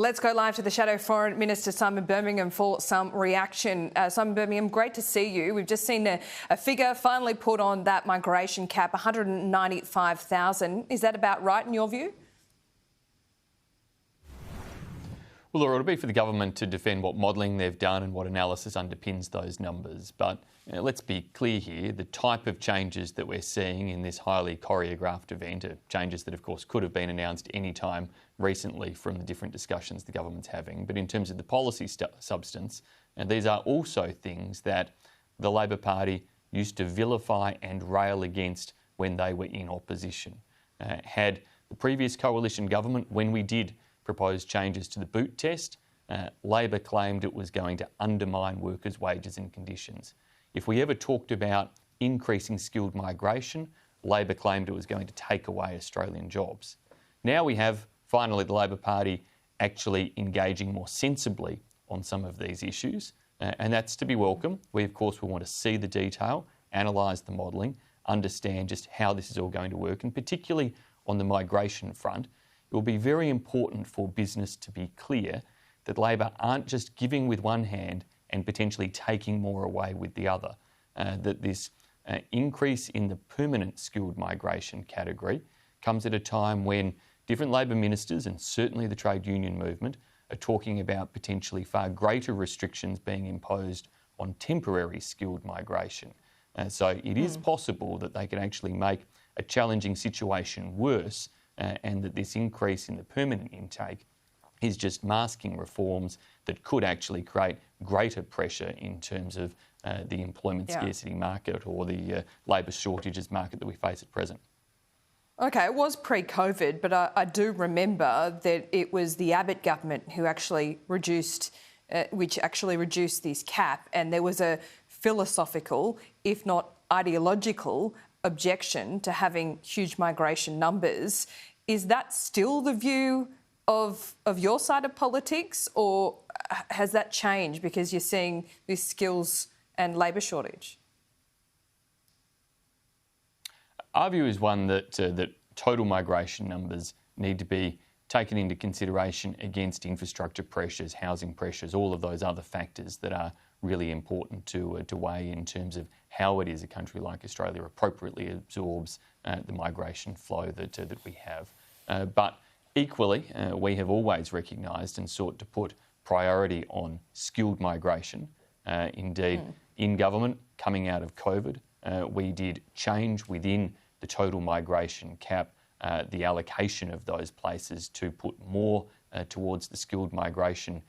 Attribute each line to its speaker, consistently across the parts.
Speaker 1: Let's go live to the Shadow Foreign Minister Simon Birmingham for some reaction. Simon Birmingham, great to see you. We've just seen a figure finally put on that migration cap, 195,000. Is that about right in your view?
Speaker 2: Well, Laura, it'll be for the government to defend what modelling they've done and what analysis underpins those numbers. But let's be clear here, the type of changes that we're seeing in this highly choreographed event are changes that, of course, could have been announced any time recently from the different discussions the government's having. But in terms of the policy substance, these are also things that the Labor Party used to vilify and rail against when they were in opposition. Had the previous coalition government, when we did proposed changes to the boot test, Labor claimed it was going to undermine workers' wages and conditions. If we ever talked about increasing skilled migration, Labor claimed it was going to take away Australian jobs. Now we have, finally, the Labor Party actually engaging more sensibly on some of these issues, and that's to be welcome. We, of course, will want to see the detail, analyse the modelling, understand just how this is all going to work, and particularly on the migration front, it will be very important for business to be clear that Labor aren't just giving with one hand and potentially taking more away with the other. That this increase in the permanent skilled migration category comes at a time when different Labor ministers and certainly the trade union movement are talking about potentially far greater restrictions being imposed on temporary skilled migration. So it is possible that they can actually make a challenging situation worse, and that this increase in the permanent intake is just masking reforms that could actually create greater pressure in terms of the employment scarcity market or the labour shortages market that we face at present.
Speaker 1: OK, it was pre-COVID, but I do remember that it was the Abbott government who actually reduced this cap, and there was a philosophical, if not ideological, objection to having huge migration numbers. Is that still the view of your side of politics, or has that changed because you're seeing this skills and labour shortage?
Speaker 2: Our view is one that total migration numbers need to be taken into consideration against infrastructure pressures, housing pressures, all of those other factors that are really important to weigh in terms of how it is a country like Australia appropriately absorbs the migration flow that we have. But equally, we have always recognised and sought to put priority on skilled migration. Indeed, in government, coming out of COVID, we did change within the total migration cap the allocation of those places to put more towards the skilled migration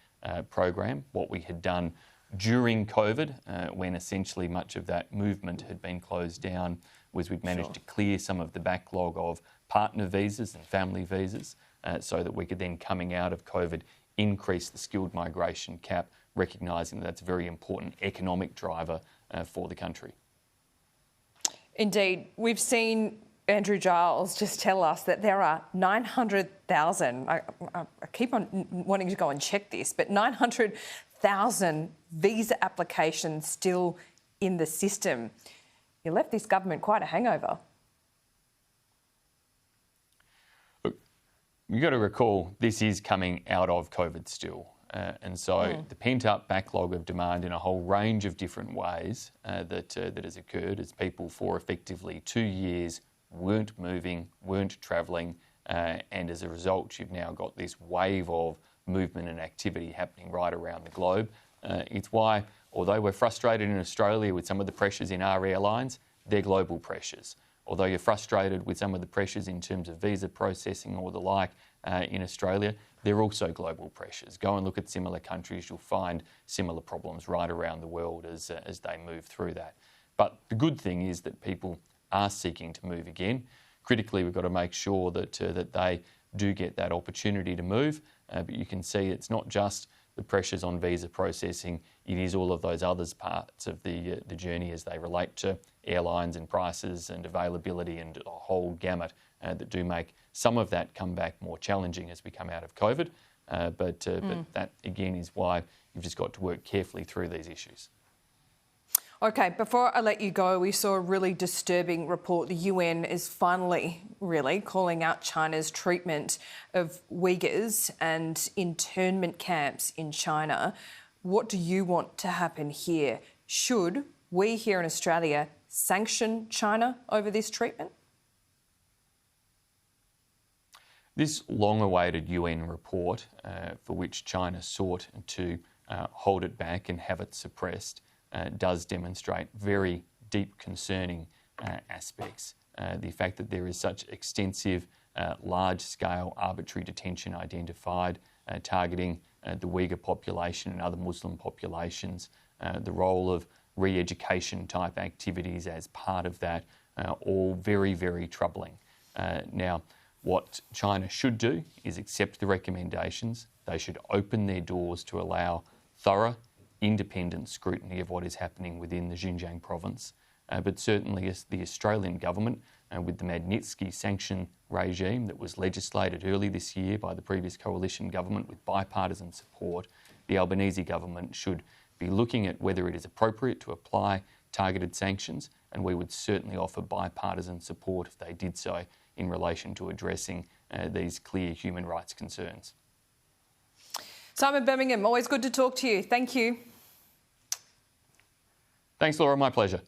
Speaker 2: program. What we had done during COVID, when essentially much of that movement had been closed down, was we'd managed to clear some of the backlog of partner visas and family visas so that we could then, coming out of COVID, increase the skilled migration cap, recognising that that's a very important economic driver for the country.
Speaker 1: Indeed. We've seen Andrew Giles just tell us that there are 900,000, I keep on wanting to go and check this, but 900,000 visa applications still in the system. You left this government quite a hangover.
Speaker 2: Look, you've got to recall this is coming out of COVID still. And so the pent-up backlog of demand in a whole range of different ways that has occurred as people for effectively 2 years weren't moving, weren't travelling, and as a result you've now got this wave of movement and activity happening right around the globe. It's why, although we're frustrated in Australia with some of the pressures in our airlines, they're global pressures. Although you're frustrated with some of the pressures in terms of visa processing or the like in Australia, they're also global pressures. Go and look at similar countries, you'll find similar problems right around the world as they move through that. But the good thing is that people are seeking to move again. Critically, we've got to make sure that they do get that opportunity to move. But you can see it's not just the pressures on visa processing, it is all of those other parts of the journey as they relate to airlines and prices and availability and a whole gamut that do make some of that come back more challenging as we come out of COVID. But that, again, is why you've just got to work carefully through these issues.
Speaker 1: OK, before I let you go, we saw a really disturbing report. The UN is finally really calling out China's treatment of Uyghurs and internment camps in China. What do you want to happen here? Should we here in Australia sanction China over this treatment?
Speaker 2: This long-awaited UN report, for which China sought to hold it back and have it suppressed, does demonstrate very deep concerning aspects. The fact that there is such extensive, large-scale arbitrary detention identified, targeting the Uyghur population and other Muslim populations, the role of re-education type activities as part of that, all very, very troubling. Now, what China should do is accept the recommendations. They should open their doors to allow thorough, independent scrutiny of what is happening within the Xinjiang province. But certainly as the Australian government, with the Magnitsky sanction regime that was legislated early this year by the previous coalition government with bipartisan support, the Albanese government should be looking at whether it is appropriate to apply targeted sanctions, and we would certainly offer bipartisan support if they did so in relation to addressing these clear human rights concerns.
Speaker 1: Simon Birmingham, always good to talk to you. Thank you.
Speaker 2: Thanks, Laura. My pleasure.